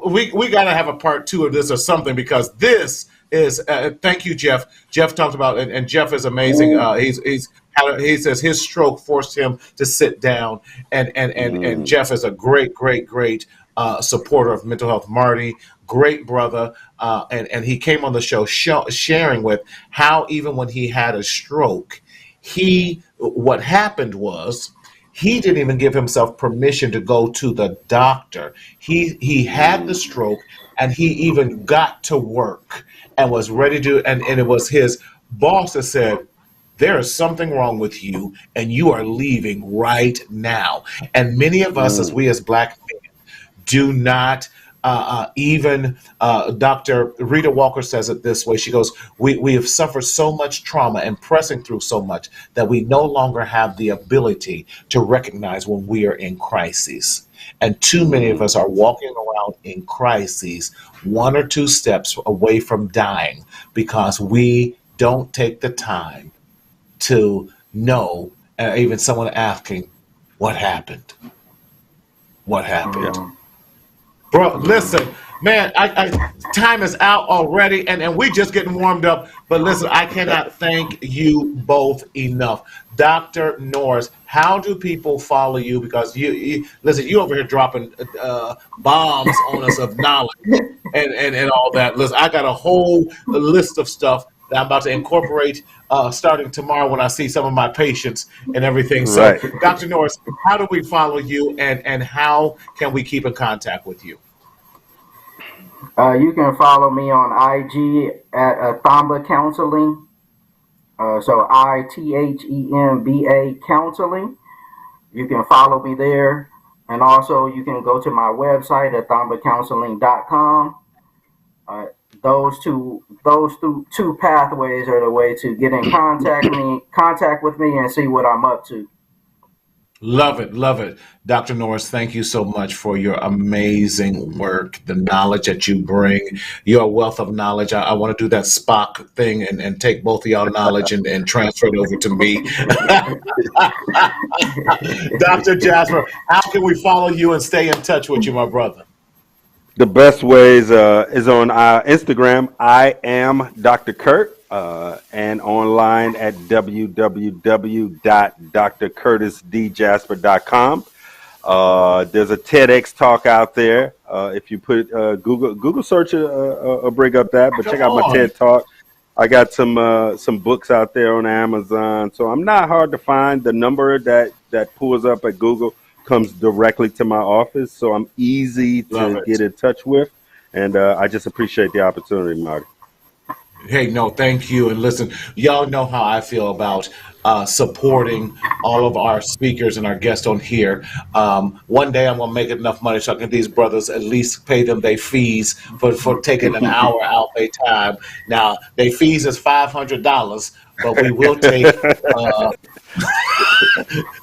we got to have a part two of this or something because this is. Thank you, Jeff. Jeff talked about, and Jeff is amazing. Ooh, He says his stroke forced him to sit down, and Mm. Jeff is a great supporter of mental health. Marty, great brother, and he came on the show sharing with how even when he had a stroke, what happened was he didn't even give himself permission to go to the doctor. He had the Mm. stroke and he even got to work and was ready to and it was his boss that said there is something wrong with you and you are leaving right now. And many of us as Mm. we as black men do not even Dr. Rita Walker says it this way. She goes, we have suffered so much trauma and pressing through so much that we no longer have the ability to recognize when we are in crises. And too many of Mm. us are walking around in crises, one or two steps away from dying, because we don't take the time to know, even someone asking, what happened? What Yep. happened? mm, Bro, mm. listen, man, time is out already, and we just getting warmed up. But listen, I cannot thank you both enough, Doctor Norris. How do people follow you? Because listen, you over here dropping bombs on us of knowledge and all that. Listen, I got a whole list of stuff that I'm about to incorporate starting tomorrow when I see some of my patients and everything. So, Right. Doctor Norris, how do we follow you, and how can we keep in contact with you? You can follow me on IG at Thamba Counseling. So ITHEMBA Counseling. You can follow me there. And also, you can go to my website at thambacounseling.com. Uh, those two pathways are the way to get in contact with me and see what I'm up to. Love it, love it. Dr. Norris, thank you so much for your amazing work, the knowledge that you bring. You're a wealth of knowledge. I want to do that Spock thing and take both of y'all knowledge and transfer it over to me. Dr. Jasper, how can we follow you and stay in touch with you, my brother? The best ways is on Instagram. I am Dr. Kurt, and online at www.drcurtisdjasper.com. There's a TEDx talk out there. If you put Google search, bring up that. But Come check out my on. TED talk. I got some books out there on Amazon, so I'm not hard to find. The number that pulls up at Google comes directly to my office, so I'm easy Love to it. get in touch with. And I just appreciate the opportunity, Marty. Hey, no, thank you. And listen, y'all know how I feel about supporting all of our speakers and our guests on here. One day I'm going to make enough money so I can these brothers at least pay them their fees for taking an hour out their time. Now, their fees is $500, but we will take.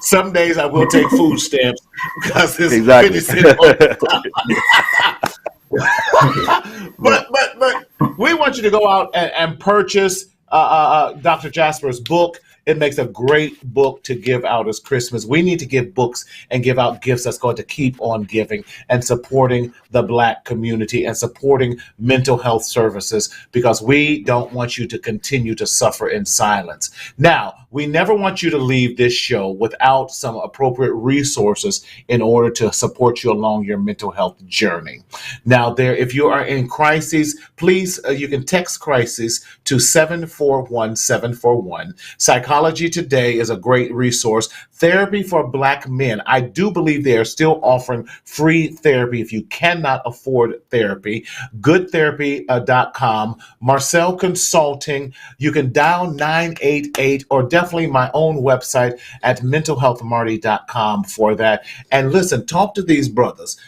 Some days I will take food stamps because it's Exactly. 50 cents on but we want you to go out and purchase Dr. Jasper's book. It makes a great book to give out as Christmas. We need to give books and give out gifts that's going to keep on giving and supporting the Black community and supporting mental health services because we don't want you to continue to suffer in silence. Now, we never want you to leave this show without some appropriate resources in order to support you along your mental health journey. Now, if you are in crises, please, you can text crisis to 741-741. Psychology Today is a great resource. Therapy for Black men. I do believe they are still offering free therapy if you cannot afford therapy. Goodtherapy.com. Marcel Consulting. You can dial 988 or definitely my own website at mentalhealthmarty.com for that. And listen, talk to these brothers.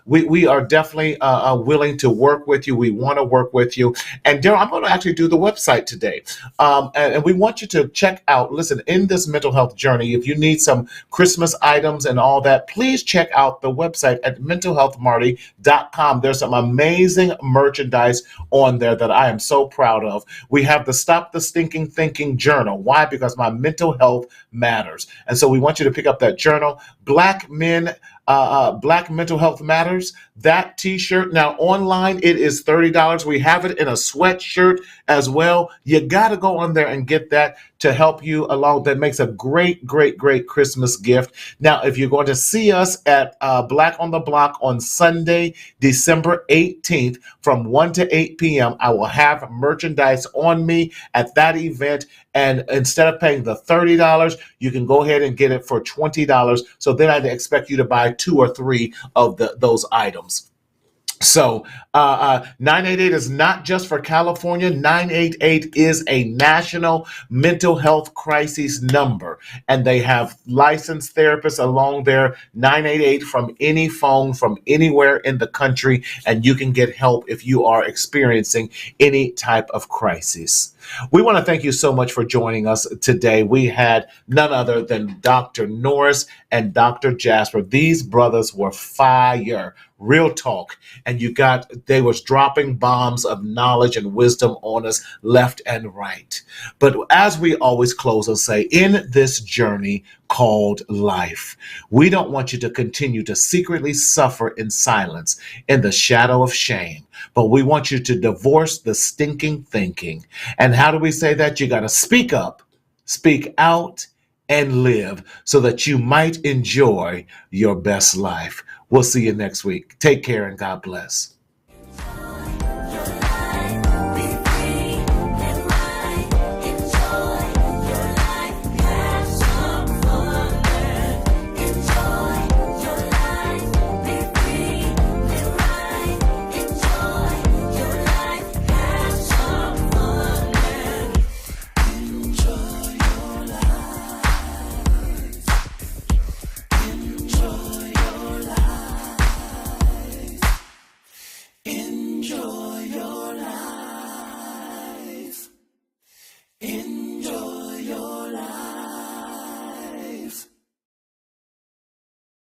We are definitely willing to work with you. We want to work with you. And Daryl, I'm going to actually do the website today. And we want you to check out, listen, in this mental health journey, if you need some Christmas items and all that, please check out the website at mentalhealthmarty.com. There's some amazing merchandise on there that I am so proud of. We have the Stop the Stinking Thinking journal. Why? Because my mental health matters. And so we want you to pick up that journal. Black Mental Health Matters, that t-shirt. Now online it is $30. We have it in a sweatshirt as well. You got to go on there and get that to help you along. That makes a great Christmas gift. Now, if you're going to see us at Black on the Block on Sunday, December 18th from 1 to 8 p.m., I will have merchandise on me at that event. And instead of paying the $30, you can go ahead and get it for $20. So then I'd expect you to buy 2 or 3 of those items. So 988 is not just for California. 988 is a national mental health crisis number, and they have licensed therapists along there. 988 from any phone from anywhere in the country, and you can get help if you are experiencing any type of crisis. We want to thank you so much for joining us today. We had none other than Dr. Norris and Dr. Jasper. These brothers were fire, real talk. And they was dropping bombs of knowledge and wisdom on us left and right. But as we always close and say, in this journey called life, we don't want you to continue to secretly suffer in silence in the shadow of shame. But we want you to divorce the stinking thinking. And how do we say that? You got to speak up, speak out, and live so that you might enjoy your best life. We'll see you next week. Take care and God bless. Enjoy your life.